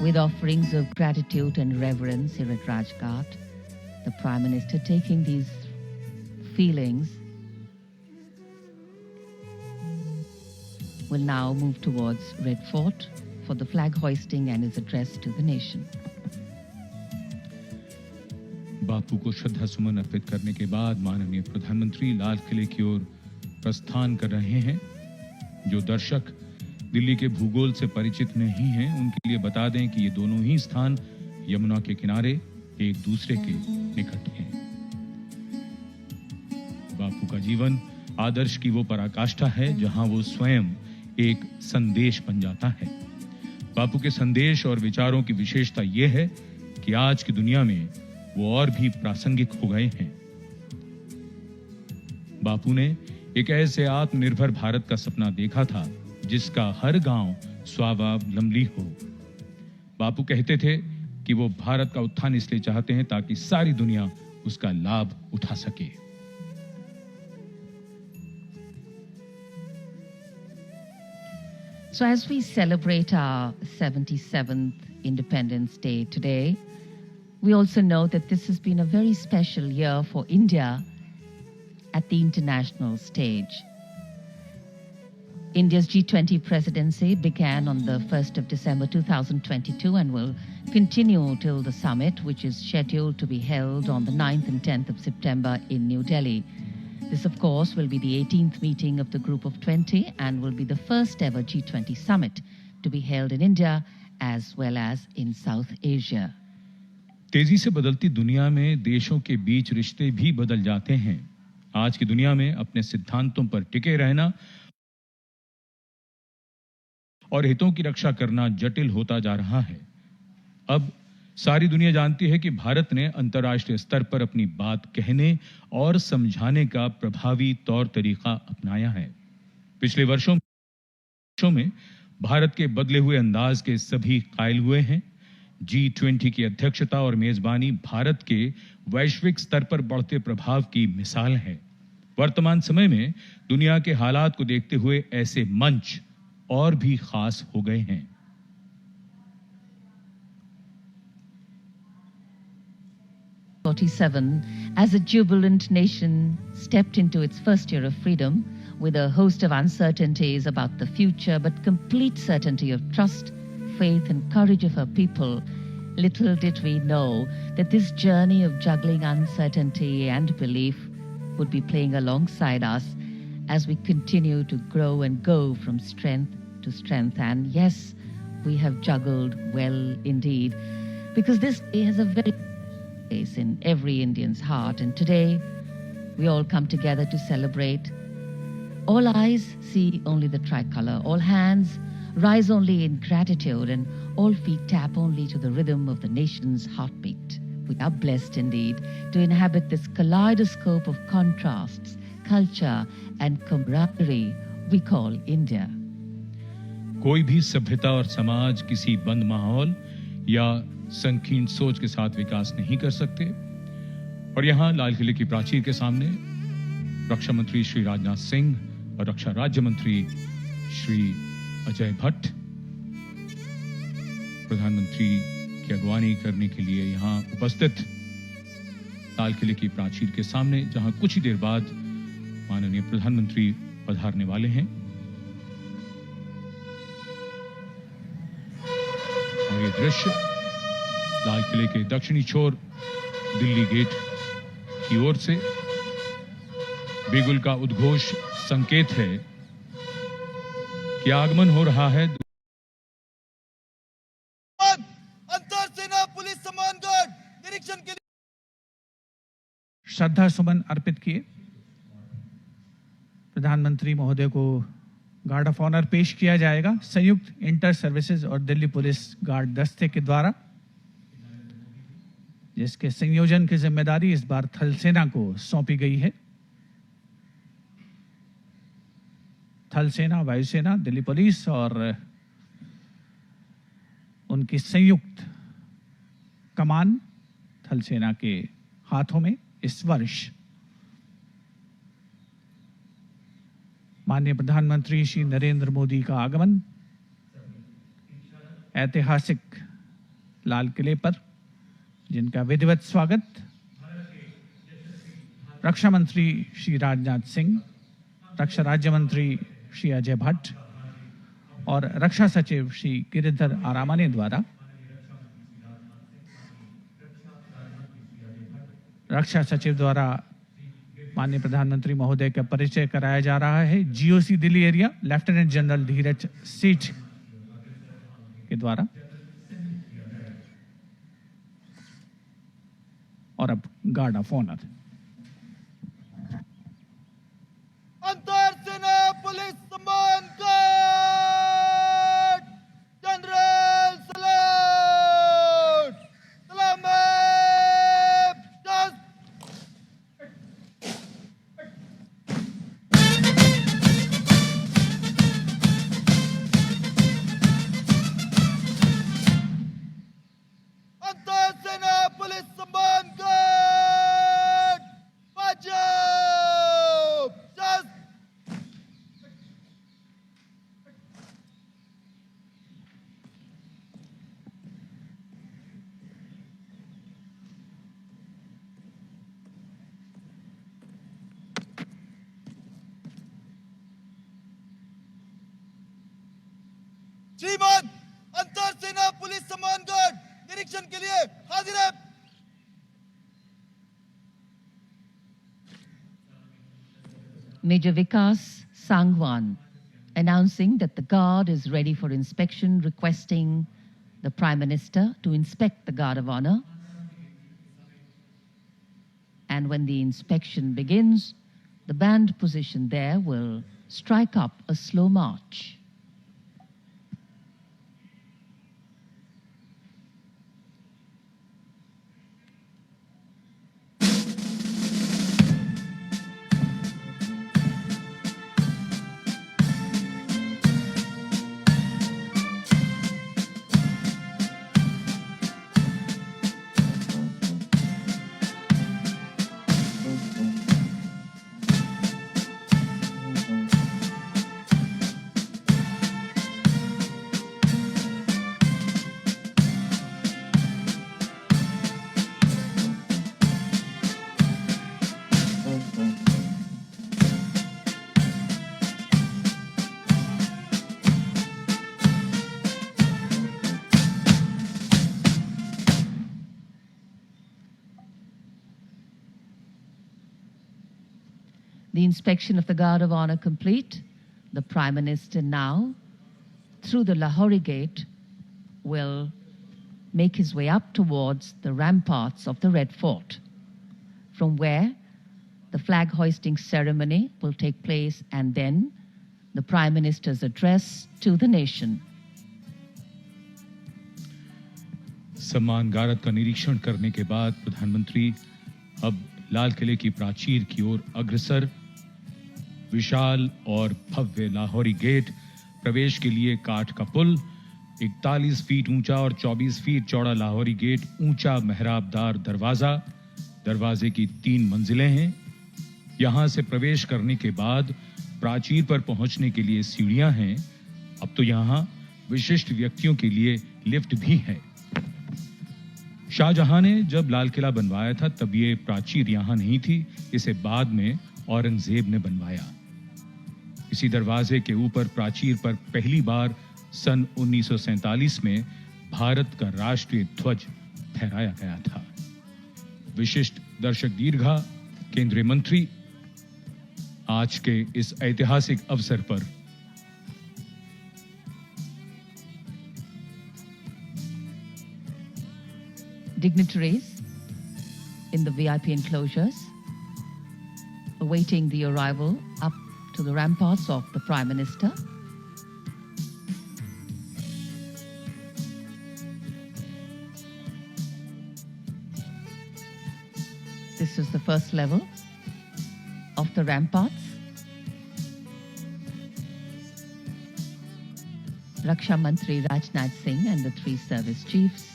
With offerings of gratitude and reverence here at Rajghat, the Prime Minister taking these feelings will now move towards Red Fort for the flag hoisting and his address to the nation. बापू को श्रद्धा सुमन अर्पित करने के बाद माननीय प्रधानमंत्री लाल किले की ओर प्रस्थान कर रहे हैं। जो दर्शक दिल्ली के भूगोल से परिचित नहीं हैं, उनके लिए बता दें कि ये दोनों ही स्थान यमुना के किनारे एक दूसरे के निकट हैं। बापू का जीवन आदर्श की वो पराकाष्ठा है जहां वो स्वयं एक संदेश बन जाता है। बापू के संदेश और विचारों की विशेषता ये है कि आज की दुनिया में वो और भी प्रासंगिक हो गए हैं। बापू ने एक ऐसे आत्मनिर्भर भारत का सपना देखा था जिसका हर गांव स्वावलंबी हो। बापू कहते थे कि वो भारत का उत्थान इसलिए चाहते हैं ताकि सारी दुनिया उसका लाभ उठा सके। So as we celebrate our 77th Independence Day today, we also know that this has been a very special year for India at the international stage. India's G20 presidency began on the 1st of December 2022 and will continue till the summit, which is scheduled to be held on the 9th and 10th of September in New Delhi. This, of course, will be the 18th meeting of the Group of 20 and will be the first ever G20 summit to be held in India as well as in South Asia. तेजी से बदलती दुनिया में देशों के बीच रिश्ते भी बदल जाते हैं। आज की दुनिया में अपने सिद्धांतों पर टिके रहना और हितों की रक्षा करना जटिल होता जा रहा है। अब सारी दुनिया जानती है कि भारत ने अंतर्राष्ट्रीय स्तर पर अपनी बात कहने और समझाने का प्रभावी तौर तरीका अपनाया है। पिछले वर्षों में भारत के बदले हुए अंदाज के सभी कायल हुए हैं। G20 की अध्यक्षता और मेजबानी भारत के वैश्विक स्तर पर बढ़ते प्रभाव की मिसाल है। वर्तमान समय में दुनिया के हालात को देखते हुए ऐसे मंच और भी खास हो गए हैं। As a jubilant nation stepped into its first year of freedom with a host of uncertainties about the future, but complete certainty of trust, faith and courage of her people, little did we know that this journey of juggling uncertainty and belief would be playing alongside us as we continue to grow and go from strength to strength. And yes, we have juggled well indeed, because this day has a very place in every Indian's heart, and today we all come together to celebrate. All eyes see only the tricolour, all hands rise only in gratitude, and all feet tap only to the rhythm of the nation's heartbeat. We are blessed indeed to inhabit this kaleidoscope of contrasts, culture and camaraderie we call India. कोई भी सभ्यता और समाज किसी बंद माहौल या संकीर्ण सोच के साथ विकास नहीं कर सकते। और यहाँ लाल किले की प्राचीर के सामने रक्षा मंत्री श्री राजनाथ सिंह और रक्षा राज्य मंत्री श्री अजय भट्ट प्रधानमंत्री की अगवानी करने के लिए यहां उपस्थित लाल किले की प्राचीर के सामने, जहां कुछ ही देर बाद माननीय प्रधानमंत्री पधारने वाले हैं। और ये दृश्य लाल किले के दक्षिणी छोर दिल्ली गेट की ओर से बिगुल का उद्घोष संकेत है कि आगमन हो रहा है। अंतर सेना पुलिस सम्मान गार्ड निरीक्षण के लिए श्रद्धा सुमन अर्पित किए। प्रधानमंत्री महोदय को गार्ड ऑफ ऑनर पेश किया जाएगा संयुक्त इंटर सर्विसेज और दिल्ली पुलिस गार्ड दस्ते के द्वारा, जिसके संयोजन की जिम्मेदारी इस बार थल सेना को सौंपी गई है। थल सेना, वायुसेना, दिल्ली पुलिस और उनकी संयुक्त कमान थल सेना के हाथों में इस वर्ष। माननीय प्रधानमंत्री श्री नरेंद्र मोदी का आगमन ऐतिहासिक लाल किले पर, जिनका विधिवत स्वागत रक्षा मंत्री श्री राजनाथ सिंह, रक्षा राज्य मंत्री श्री अजय भट्ट और रक्षा सचिव श्री गिरिधर आरामाने द्वारा रक्षा सचिव द्वारा माननीय प्रधानमंत्री महोदय का परिचय कराया जा रहा है। GOC Delhi area lieutenant general Dheeraj Seth के द्वारा। और अब गार्ड ऑफ ऑनर। अंतर सेना पुलिस सम्मान गार्ड जनरल सलाम सलाम अंतर सेना पुलिस सम्मान गार्ड पंजाब जस्ट श्रीमान अंतर सेना पुलिस सम्मान गार्ड निरीक्षण के लिए हाजिर है। Major Vikas Sangwan announcing that the guard is ready for inspection, requesting the Prime Minister to inspect the Guard of Honor. And when the inspection begins, the band position there will strike up a slow march. The inspection of the Guard of Honor complete, the Prime Minister now, through the Lahori Gate, will make his way up towards the ramparts of the Red Fort, from where the flag hoisting ceremony will take place, and then the Prime Minister's address to the nation. सम्मान गारद का निरीक्षण करने के बाद प्रधानमंत्री अब लाल किले की प्राचीर की ओर अग्रसर। विशाल और भव्य लाहौरी गेट, प्रवेश के लिए काठ का पुल, 41 फीट ऊंचा और 24 फीट चौड़ा लाहौरी गेट, ऊंचा मेहराबदार दरवाजा, दरवाजे की 3 मंजिलें हैं। यहां से प्रवेश करने के बाद प्राचीर पर पहुंचने के लिए सीढ़ियां हैं, अब तो यहां विशिष्ट व्यक्तियों के लिए लिफ्ट भी है। शाहजहां ने जब लाल किला बनवाया था तब ये प्राचीर यहां नहीं थी, इसे बाद में औरंगजेब ने बनवाया। इसी दरवाजे के ऊपर प्राचीर पर पहली बार सन 1947 में भारत का राष्ट्रीय ध्वज फहराया गया था। विशिष्ट दर्शक दीर्घा, केंद्रीय मंत्री, आज के इस ऐतिहासिक अवसर पर dignitaries in the VIP enclosures awaiting the arrival up to the ramparts of the Prime Minister. This is the first level of the ramparts. Raksha Mantri Rajnath Singh and the three service chiefs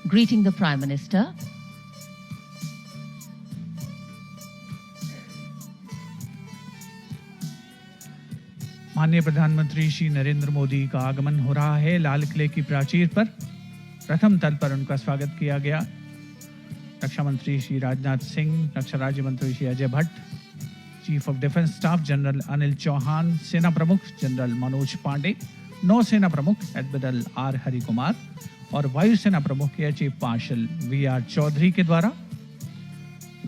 greeting the Prime Minister. माननीय प्रधानमंत्री श्री नरेंद्र मोदी का आगमन हो रहा है लाल किले की प्राचीर पर। प्रथम तल पर उनका स्वागत किया गया। रक्षा मंत्री श्री राजनाथ सिंह, रक्षा राज्य मंत्री Shri Ajay Bhatt, chief of defence staff general Anil Chauhan, सेना प्रमुख जनरल मनोज पांडे, नौसेना प्रमुख एडमिरल आर हरिकुमार और वायुसेना प्रमुख air chief marshal V R. Chaudhary के द्वारा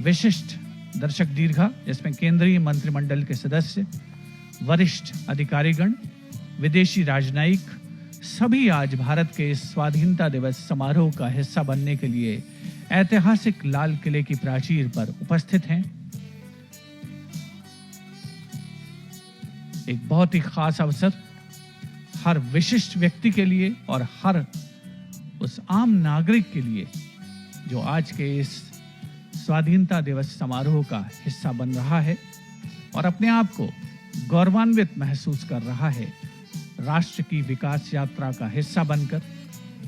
विशिष्ट दर्शक दीर्घा, जिसमें केंद्रीय मंत्रिमंडल के सदस्य, वरिष्ठ अधिकारीगण, विदेशी राजनयिक सभी आज भारत के स्वाधीनता दिवस समारोह का हिस्सा बनने के लिए ऐतिहासिक लाल किले की प्राचीर पर उपस्थित हैं। एक बहुत ही खास अवसर हर विशिष्ट व्यक्ति के लिए और हर उस आम नागरिक के लिए जो आज के इस स्वाधीनता दिवस समारोह का हिस्सा बन रहा है और अपने आप को गौरवान्वित महसूस कर रहा है। राष्ट्र की विकास यात्रा का हिस्सा बनकर,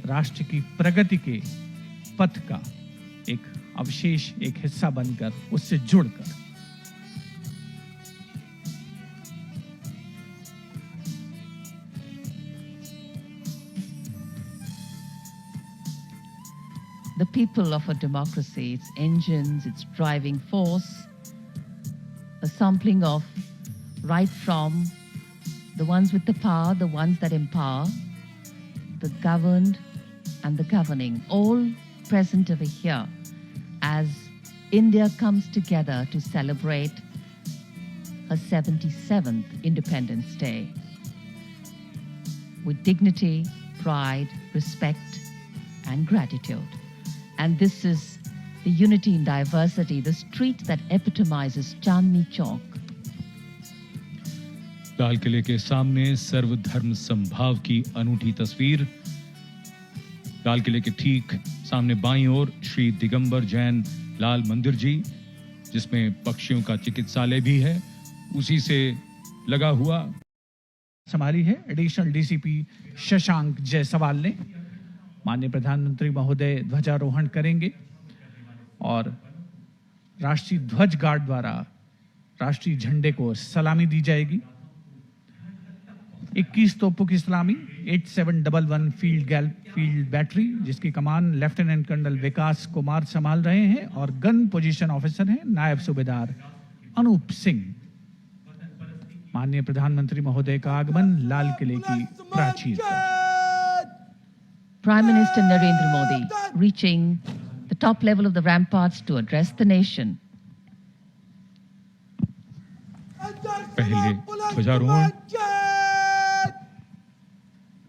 राष्ट्र की प्रगति के पथ का एक अवशेष, एक हिस्सा बनकर, उससे जुड़कर। The people of a democracy, its engines, its driving force, a sampling of right from the ones with the power, the ones that empower, the governed and the governing, all present over here as India comes together to celebrate her 77th Independence Day with dignity, pride, respect, and gratitude. And this is the unity in diversity, the street that epitomizes Chandni Chowk. लाल किले के सामने सर्वधर्म समभाव की अनूठी तस्वीर। लाल किले के ठीक सामने बाईं ओर श्री दिगंबर जैन लाल मंदिर जी, जिसमें पक्षियों का चिकित्सालय भी है, उसी से लगा हुआ संभाली है एडिशनल डीसीपी शशांक जायसवाल ने। माननीय प्रधानमंत्री महोदय ध्वजारोहण करेंगे और राष्ट्रीय ध्वज गार्ड द्वारा राष्ट्रीय झंडे को सलामी दी जाएगी। 21 तोपों की सलामी 8711 फील्ड बैटरी, जिसकी कमान लेफ्टिनेंट कर्नल विकास कुमार संभाल रहे हैं और गन पोजीशन ऑफिसर हैं नायब सूबेदार अनूप सिंह। माननीय प्रधानमंत्री महोदय का आगमन लाल किले की प्राचीर पर। Prime Minister Narendra Modi reaching the top level of the ramparts to address the nation. पहले ध्वजारोहण,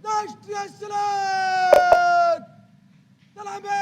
राष्ट्रीय सलाम, सलामी,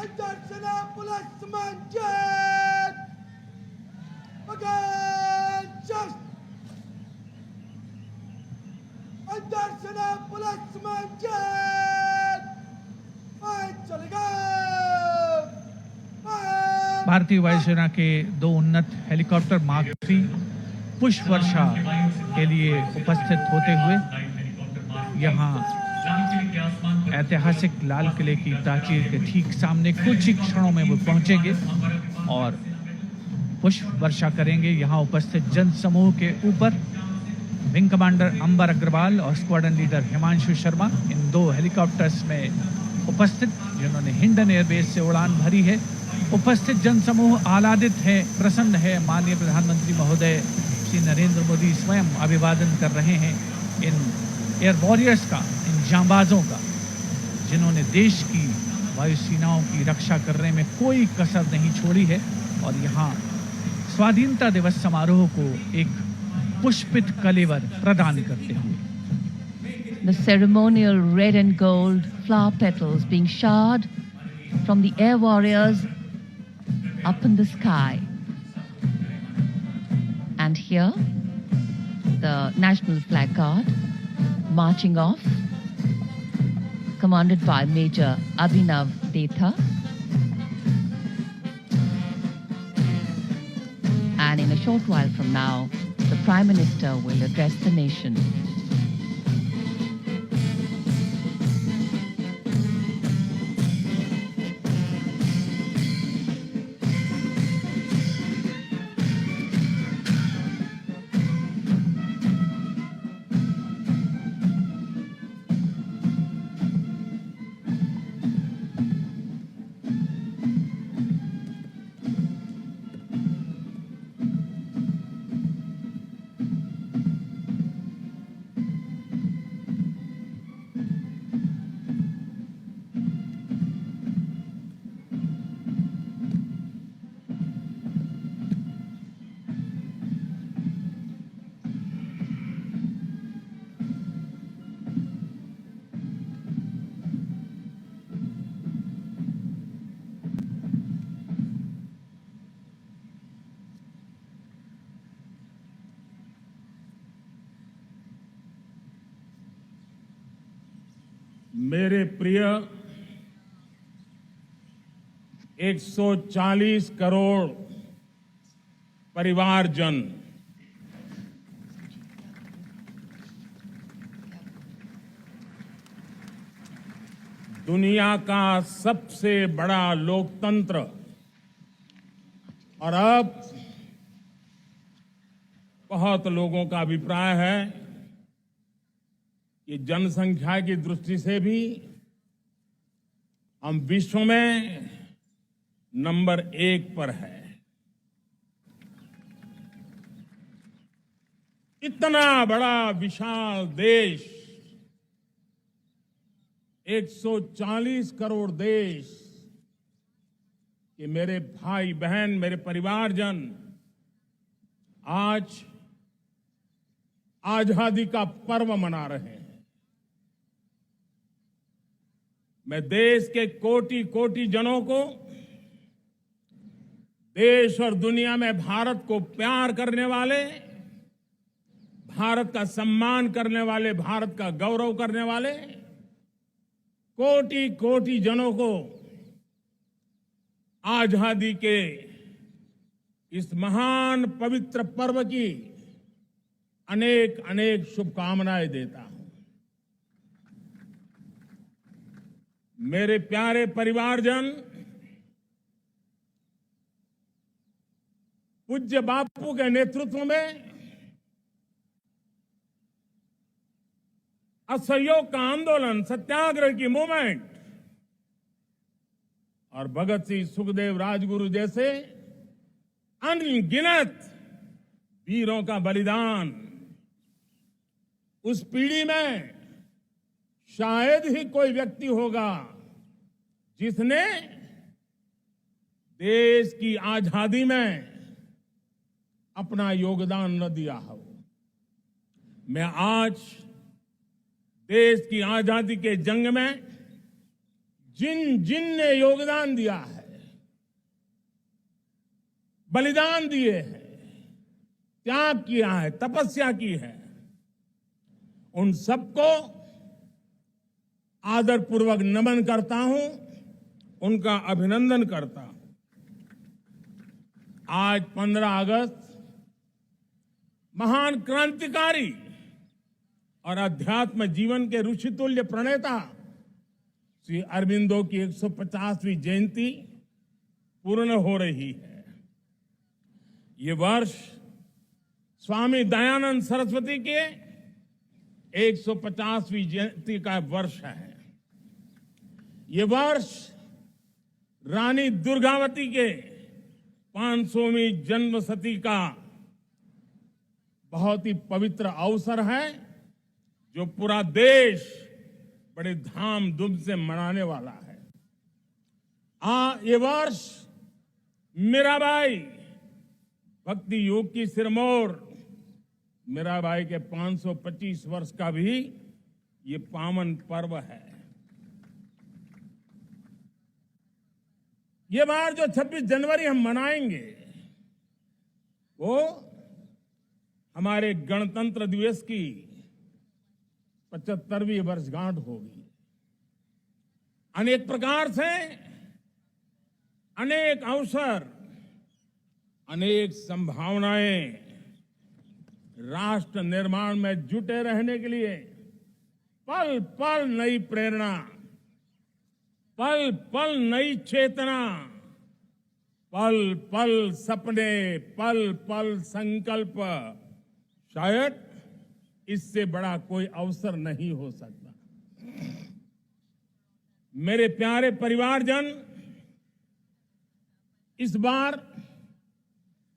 अंतर सेना पुलिस सम्मान जेट अगेंस्ट अंतर सेना पुलिस सम्मान जेट फाइट चलेगा। भारतीय वायुसेना के 2 उन्नत हेलीकॉप्टर मार्क 3 पुष्प वर्षा के लिए उपस्थित होते हुए यहाँ ऐतिहासिक लाल किले की प्राचीर के ठीक सामने कुछ ही क्षणों में वो पहुंचेंगे और पुष्प वर्षा करेंगे। यहाँ उपस्थित जन समूह के ऊपर विंग कमांडर अंबर अग्रवाल और स्क्वाड्रन लीडर हिमांशु शर्मा इन 2 हेलीकॉप्टर्स में उपस्थित, जिन्होंने हिंडन एयरबेस से उड़ान भरी है। उपस्थित जनसमूह आह्लादित है, प्रसन्न है। माननीय प्रधानमंत्री महोदय श्री नरेंद्र मोदी स्वयं अभिवादन कर रहे हैं इन एयर वॉरियर्स का, इन जांबाजों का, जिन्होंने देश की वायुसेनाओं की रक्षा करने में कोई कसर नहीं छोड़ी है। और यहाँ स्वाधीनता दिवस समारोह को एक पुष्पित कलेवर प्रदान करते हुए The ceremonial red and gold flower petals being showered from the air warriors up in the sky. And here, the National Flag Guard marching off, commanded by Major Abhinav Detha. And in a short while from now, the Prime Minister will address the nation. मेरे प्रिय 140 करोड़ परिवारजन, दुनिया का सबसे बड़ा लोकतंत्र और अब बहुत लोगों का अभिप्राय है कि जनसंख्या की दृष्टि से भी हम विश्व में नंबर 1 पर है। इतना बड़ा विशाल देश, 140 करोड़ देश कि मेरे भाई बहन, मेरे परिवारजन आज आजादी का पर्व मना रहे हैं। मैं देश के कोटि कोटि जनों को, देश और दुनिया में भारत को प्यार करने वाले, भारत का सम्मान करने वाले, भारत का गौरव करने वाले कोटि कोटि जनों को आजादी के इस महान पवित्र पर्व की अनेक अनेक शुभकामनाएं देता हूं। मेरे प्यारे परिवारजन, पूज्य बापू के नेतृत्व में असहयोग का आंदोलन, सत्याग्रह की मूवमेंट और भगत सिंह, सुखदेव, राजगुरु जैसे अनगिनत वीरों का बलिदान, उस पीढ़ी में शायद ही कोई व्यक्ति होगा जिसने देश की आजादी में अपना योगदान न दिया हो। मैं आज देश की आजादी के जंग में जिन जिन ने योगदान दिया है, बलिदान दिए हैं, त्याग किया है, तपस्या की है, उन सबको आदरपूर्वक नमन करता हूं, उनका अभिनंदन करता हूं। आज 15 अगस्त महान क्रांतिकारी और अध्यात्म जीवन के ऋषितुल्य प्रणेता श्री अरबिंदो की 150वीं जयंती पूर्ण हो रही है। ये वर्ष स्वामी दयानंद सरस्वती के 150वीं जयंती का वर्ष है। ये वर्ष रानी दुर्गावती के 500वीं जन्मशती का बहुत ही पवित्र अवसर है, जो पूरा देश बड़े धामधूम से मनाने वाला है। ये वर्ष मीराबाई भक्ति योग की सिरमौर मीराबाई के 525 वर्ष का भी ये पावन पर्व है। ये बार जो 26 जनवरी हम मनाएंगे वो हमारे गणतंत्र दिवस की 75वीं वर्षगांठ होगी। अनेक प्रकार से अनेक अवसर, अनेक संभावनाएं राष्ट्र निर्माण में जुटे रहने के लिए पल पल नई प्रेरणा, पल पल नई चेतना, पल पल सपने, पल पल संकल्प, शायद इससे बड़ा कोई अवसर नहीं हो सकता। मेरे प्यारे परिवारजन, इस बार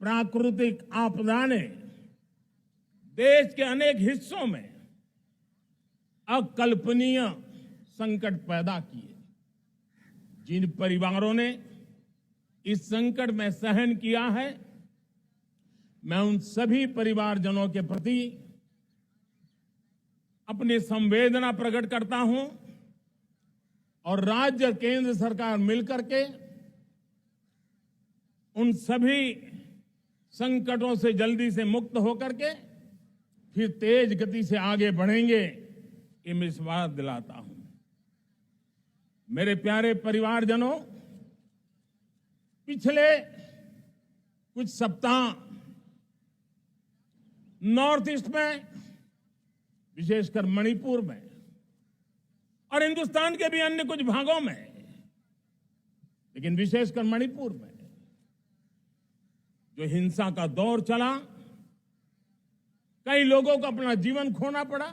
प्राकृतिक आपदा ने देश के अनेक हिस्सों में अकल्पनीय संकट पैदा किए। जिन परिवारों ने इस संकट में सहन किया है, मैं उन सभी परिवारजनों के प्रति अपनी संवेदना प्रकट करता हूं और राज्य और केंद्र सरकार मिलकर के उन सभी संकटों से जल्दी से मुक्त होकर के फिर तेज गति से आगे बढ़ेंगे, ये मैं विश्वास दिलाता हूं। मेरे प्यारे परिवारजनों, पिछले कुछ सप्ताह नॉर्थ ईस्ट में, विशेषकर मणिपुर में और हिंदुस्तान के भी अन्य कुछ भागों में, लेकिन विशेषकर मणिपुर में जो हिंसा का दौर चला, कई लोगों को अपना जीवन खोना पड़ा,